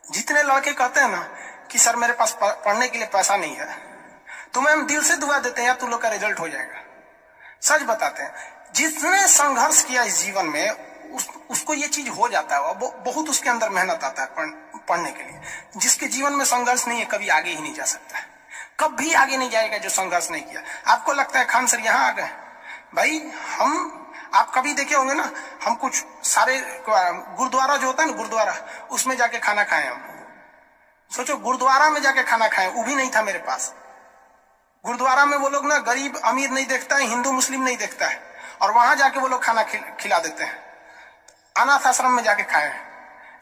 जितने लड़के कहते हैं ना कि सर मेरे पास पढ़ने के लिए पैसा नहीं है, तो हम दिल से दुआ देते हैं यार तुम लोग का रिजल्ट हो जाएगा। सच बताते हैं, जिसने संघर्ष किया इस जीवन में उसको ये चीज हो जाता है। बहुत उसके अंदर मेहनत आता है पढ़ने के लिए। जिसके जीवन में संघर्ष नहीं है कभी आगे ही नहीं जा सकता है, कभी आगे नहीं जाएगा जो संघर्ष नहीं किया। आपको लगता है खान सर यहाँ आ गए, भाई आप कभी देखे होंगे ना, हम कुछ सारे गुरुद्वारा जो होता है ना, गुरुद्वारा उसमें जाके खाना खाए। हम सोचो गुरुद्वारा में जाके खाना खाए, वो भी नहीं था मेरे पास। गुरुद्वारा में वो लोग ना गरीब अमीर नहीं देखता है, हिंदू मुस्लिम नहीं देखता है, और वहां जाके वो लोग खाना खिला देते हैं। अनाथ आश्रम में जाके खाए हैं,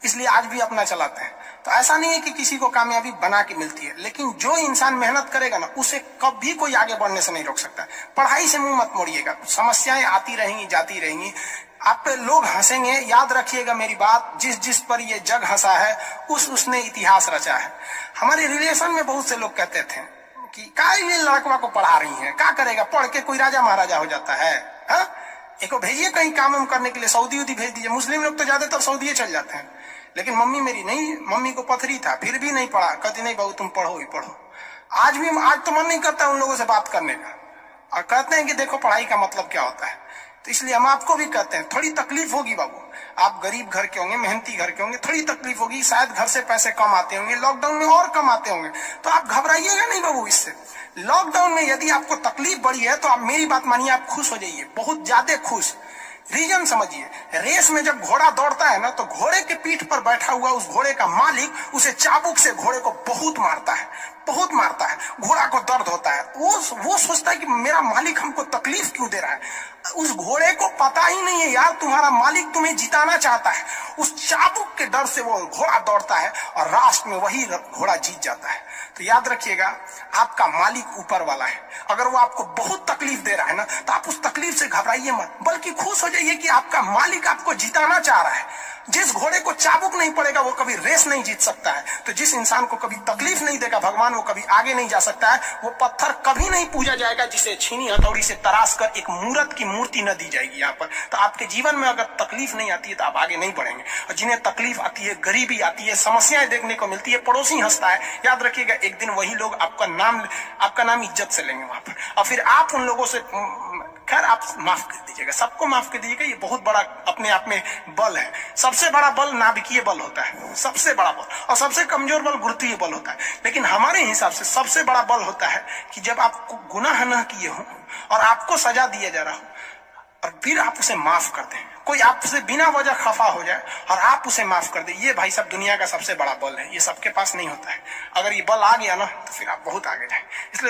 इसलिए आज भी अपना चलाते हैं। तो ऐसा नहीं है कि किसी को कामयाबी बना के मिलती है, लेकिन जो इंसान मेहनत करेगा ना उसे कभी कोई आगे बढ़ने से नहीं रोक सकता। पढ़ाई से मुंह मत मोड़िएगा, समस्याएं आती रहेंगी जाती रहेंगी, आप पे लोग हंसेंगे। याद रखिएगा मेरी बात, जिस पर ये जग हंसा है उसने इतिहास रचा है। हमारे रिलेशन में बहुत से लोग कहते थे कि का ये लड़कवा को पढ़ा रही है, क्या करेगा, पढ़ के कोई राजा महाराजा हो जाता है। एको भेजिए कहीं काम करने के लिए, सऊदी उदी भेज दीजिए। मुस्लिम लोग तो ज्यादातर सऊदी चल जाते हैं, लेकिन मम्मी मेरी नहीं, मम्मी को पथरी था फिर भी नहीं पढ़ा। कहती नहीं बहू तुम पढ़ो ही पढ़ो। आज तो मन नहीं करता उन लोगों से बात करने का, और कहते हैं कि देखो पढ़ाई का मतलब क्या होता है। तो इसलिए हम आपको भी कहते हैं थोड़ी तकलीफ होगी बाबू, आप गरीब घर के होंगे, मेहनती घर के होंगे, थोड़ी तकलीफ होगी, शायद घर से पैसे कम आते होंगे, लॉकडाउन में और कम आते होंगे, तो आप घबराइएगा नहीं बाबू। इससे लॉकडाउन में यदि आपको तकलीफ बढ़ी है तो आप मेरी बात मानिए, आप खुश हो जाइए, बहुत ज्यादा खुश। रीजन समझिए, रेस में जब घोड़ा दौड़ता है ना तो घोड़े के पीठ पर बैठा हुआ उस घोड़े का मालिक उसे चाबुक से घोड़े को बहुत मारता है, बहुत मारता है। घोड़ा को दर्द होता है, वो सोचता है कि मेरा मालिक हमको तकलीफ क्यों दे रहा है। उस घोड़े को पता ही नहीं है यार तुम्हारा मालिक तुम्हें जिताना चाहता है। उस चाबुक के डर से वो घोड़ा दौड़ता है और लास्ट में वही घोड़ा जीत जाता है। तो याद रखिएगा, आपका मालिक ऊपर वाला है। अगर वो आपको बहुत तकलीफ दे रहा है ना तो आप उस तकलीफ से घबराइए मत, बल्कि खुश हो जाइए कि आपका मालिक आपको जिताना चाह रहा है। जिस घोड़े को चाबुक नहीं पड़ेगा वो कभी रेस नहीं जीत सकता है। तो जिस इंसान को कभी तकलीफ नहीं देगा भगवान, वो कभी आगे नहीं जा सकता है। वो पत्थर कभी नहीं पूजा जाएगा जिसे छीनी हथौड़ी से तराश कर एक मूर्त की मूर्ति न दी जाएगी यहाँ पर। तो आपके जीवन में अगर तकलीफ नहीं आती है तो आप आगे नहीं बढ़ेंगे। और जिन्हें तकलीफ आती है, गरीबी आती है, समस्याएं देखने को मिलती है, पड़ोसी हंसता है, याद रखिएगा एक दिन वही लोग आपका नाम इज्जत से लेंगे वहां पर। और फिर आप उन लोगों से, खैर आप माफ कर दीजिएगा, सबको माफ कर दीजिएगा। ये बहुत बड़ा अपने आप में बल है। सबसे बड़ा बल नाभिकीय बल होता है, सबसे बड़ा बल, और सबसे कमजोर बल गुरुत्वीय बल होता है। लेकिन हमारे हिसाब से सबसे बड़ा बल होता है कि जब आप गुनाह न किए हो और आपको सजा दिया जा रहा हो और फिर आप उसे माफ कर दें। कोई आपसे बिना वजह खफा हो जाए और आप उसे माफ कर दें, ये भाई साहब दुनिया का सबसे बड़ा बल है। ये सबके पास नहीं होता है। अगर ये बल आ गया ना तो फिर आप बहुत आगे जाए। इसलिए